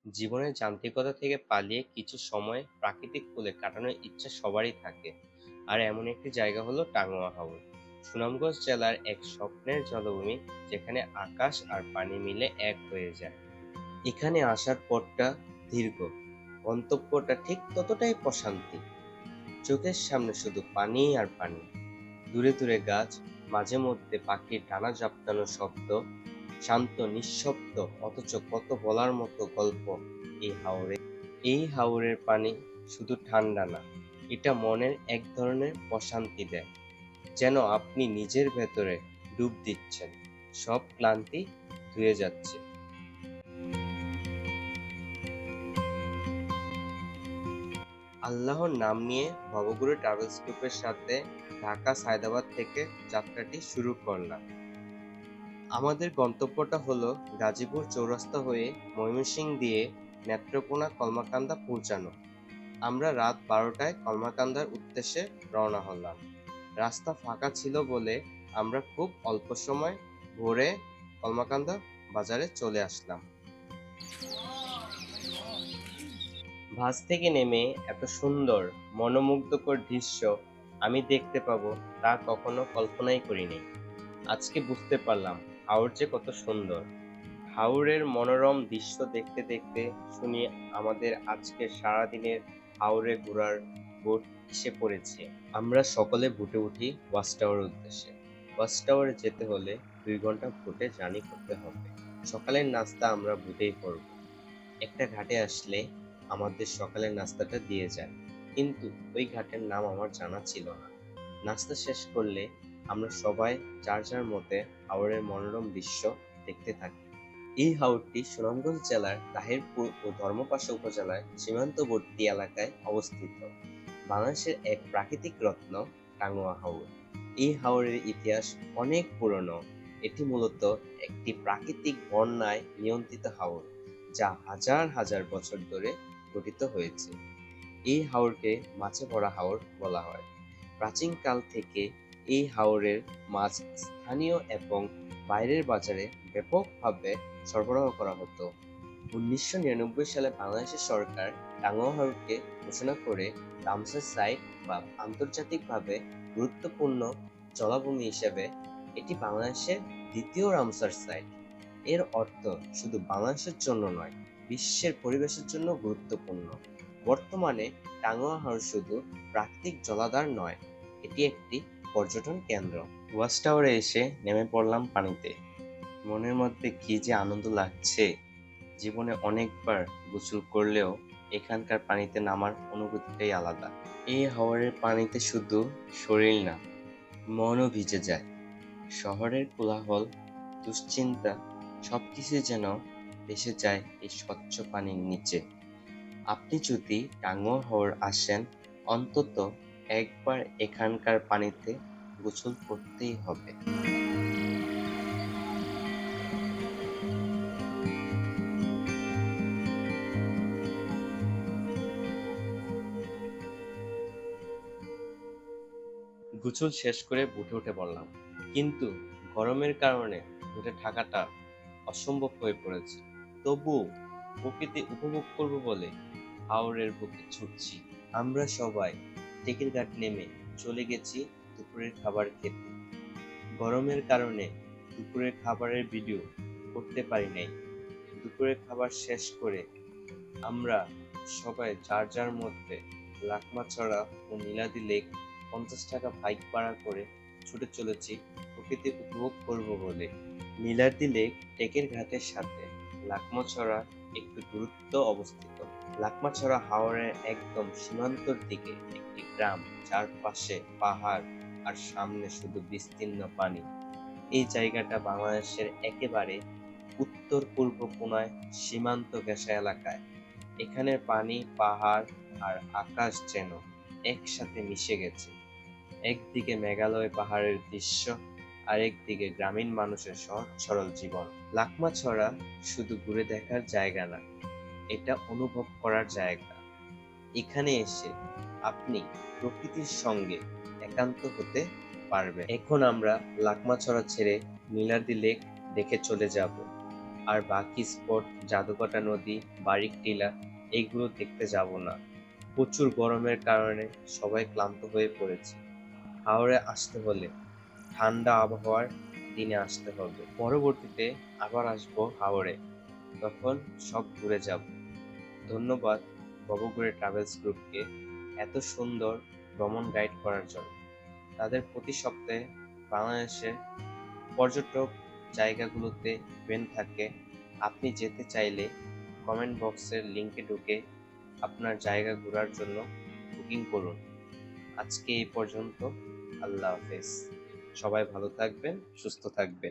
জীবনের যান্ত্রিকতা থেকে পালিয়ে কিছু সময় প্রাকৃতিক কোলে কাটানোর ইচ্ছা সবারই থাকে। আর এমন একটি জায়গা হলো টাঙ্গুয়া হাওর। সুনামগঞ্জ জেলার এক স্বপ্নের জলভূমি, যেখানে আকাশ আর পানি মিলে এক হয়ে যায়। এখানে আসার পথটা দীর্ঘ, গন্তব্যটা ঠিক ততটাই প্রশান্তি। চোখের সামনে শুধু পানি আর পানি, দূরে দূরে গাছ, মাঝে মধ্যে পাখির ডানা ঝাপটানোর শব্দ, শান্ত নিঃশব্দ অথচ কত বলার মতো গল্প এই হাওরে। এই হাওরের পানি শুধু ঠান্ডা না, এটা মনের এক ধরনের প্রশান্তি দেয়, যেন আপনি নিজের ভেতরে ডুব দিচ্ছেন, সব ক্লান্তি ধুয়ে যাচ্ছে। আল্লাহর নাম নিয়ে ভবঘুরে ট্রাভেলস গ্রুপের সাথে ঢাকা সায়দাবাদ থেকে যাত্রাটি শুরু করলাম। আমাদের গন্তব্যটা হলো গাজীপুর চৌরাস্তা হয়ে ময়মনসিংহ দিয়ে নেত্রকোনা কলমাকান্দা পৌঁছানো। আমরা রাত 12টায় কলমাকান্দার উদ্দেশ্যে রওনা হলাম। রাস্তা ফাঁকা ছিল বলে আমরা খুব অল্প সময় ভোরে কলমাকান্দা বাজারে চলে আসলাম। বাস থেকে নেমে এত সুন্দর মনোমুগ্ধকর দৃশ্য আমি দেখতে পাবো তা কখনো কল্পনাই করিনি। আজকে বুঝতে পারলাম হাওর যে কত সুন্দর। হাওরের মনোরম দৃশ্য দেখতে দেখতে শুনি আমাদের আজকের সারাদিনের হাওরে ঘোরার বোট এসে পড়েছে। আমরা সকলে বুটে উঠি ওয়াচ টাওয়ারের উদ্দেশ্যে। ওয়াচ টাওয়ারে যেতে হলে 2 ঘন্টা বুটে জার্নি করতে হবে। সকালের নাস্তা আমরা বুটেই করব। একটা ঘাটে আসলে আমাদের সকালের নাস্তাটা দিয়ে যায়, কিন্তু ওই ঘাটের নাম আমার জানা ছিল না। নাস্তা শেষ করলে আমরা সবাই যার যার মতে হাওরের মনোরম দৃশ্য দেখতে থাকি। এই হাওরটি সুনামগঞ্জ জেলার তাহিরপুর ও ধর্মপাশা উপজেলার সীমান্তবর্তী এলাকায় অবস্থিত। বাংলাদেশের এক প্রাকৃতিক রত্ন টাঙ্গুয়া হাওর। এই হাওরের ইতিহাস অনেক পুরনো। এটি মূলত একটি প্রাকৃতিক বন্যায় নিয়ন্ত্রিত হাওর, যা হাজার হাজার বছর ধরে গঠিত হয়েছে। এই হাওরকে মাছে ভরা হাওর বলা হয়। প্রাচীনকাল থেকে এই হাওরের মাছ স্থানীয় এবং বাইরের বাজারে ব্যাপকভাবে সরবরাহ করা হতো। 1999 সালে বাংলাদেশ সরকার টাঙ্গুয়া হাওরকে ঘোষণা করে রামসার সাইট বা আন্তর্জাতিকভাবে গুরুত্বপূর্ণ জলাভূমি হিসেবে। এটি বাংলাদেশের দ্বিতীয় রামসার সাইট। এর অর্থ শুধু বাংলাদেশের জন্য নয়, বিশ্বের পরিবেশের জন্য গুরুত্বপূর্ণ। বর্তমানে টাঙ্গুয়া হাওর শুধু প্রাকৃতিক জলাধার নয়, এটি একটি পর্যটন কেন্দ্র। ওয়াচ টাওয়ারে এসে নেমে পড়লাম পানিতে। মনের মধ্যে কি যে আনন্দ লাগছে! জীবনে অনেকবার গোসল করলেও এখানকার পানিতে নামার অনুভূতিটাই আলাদা। এই হাওরের পানিতে শুধু শরীর না, মনও ভিজে যায়। শহরের কোলাহল, দুশ্চিন্তা সবকিছু যেন ভেসে যায় এই স্বচ্ছ পানির নিচে। আপনি যদি টাঙ্গুয়া হাওর আসেন, অন্তত একবার এখানকার পানিতে গোসল করতেই হবে। গোসল শেষ করে বুটে উঠে পড়লাম, কিন্তু গরমের কারণে বুটে থাকাটা অসম্ভব হয়ে পড়েছে। তবুও প্রকৃতি উপভোগ করব বলে হাওরের বুকে ছুটছি। আমরা সবাই টেকের ঘাট নেমে চলে গেছি দুপুরের খাবার খেতে। গরমের কারণে দুপুরের খাবারের ভিডিও করতে পারি নাই। দুপুরের খাবার শেষ করে আমরা সবাই যার যার মধ্যে লাকমাছড়া ও নীলাদ্রি লেক 50 টাকা বাইক ভাড়া করে ছুটে চলেছি প্রকৃতি উপভোগ করব বলে। নীলাদ্রি লেক টেকের ঘাটের সাথে লাকমাছড়া একটু দূরত্ব অবস্থিত। লাকমাছড়া হাওরের একদম সীমান্তর দিকে একটি গ্রাম, চারপাশে পাহাড় আর সামনে শুধু বিস্তীর্ণ পানি। এই জায়গাটা বাংলাদেশের একেবারে উত্তর পূর্ব কোণায় সীমান্ত ঘেঁষা এলাকায়। এখানের পানি, পাহাড় আর আকাশ যেন একসাথে মিশে গেছে। একদিকে মেঘালয় পাহাড়ের দৃশ্য, আরেকদিকে গ্রামীণ মানুষের সহজ সরল জীবন। লাকমাছড়া শুধু ঘুরে দেখার জায়গা না, এটা অনুভব করার জায়গা। এখানে এসে আপনি প্রকৃতির সঙ্গে একান্ত হতে পারবেন। এখন আমরা লাকমাছড়া ছেড়ে নীলাদ্রি লেক দেখে চলে যাব। আর বাকি স্পট জাদুকাটা নদী, বারিক টিলা এগুলো দেখতে যাব না। প্রচুর গরমের কারণে সবাই ক্লান্ত হয়ে পড়েছে। হাওড়ে আসতে হলে ঠান্ডা আবহাওয়ার দিনে আসতে হবে। পরবর্তীতে আবার আসবো হাওড়ে, তখন সব ঘুরে যাব। ধন্যবাদ ববঘুরে ট্রাভেলস গ্রুপকে এত সুন্দর ভ্রমণ গাইড করার জন্য। তাদের প্রতি সপ্তাহে বাংলাদেশের পর্যটক জায়গাগুলোতে ইভেন্ট থাকে। আপনি যেতে চাইলে কমেন্ট বক্সের লিংকে ঢুকে আপনার জায়গা ঘোরার জন্য বুকিং করুন। আজকে এই পর্যন্ত। আল্লাহ হাফেজ। সবাই ভালো থাকবেন, সুস্থ থাকবেন।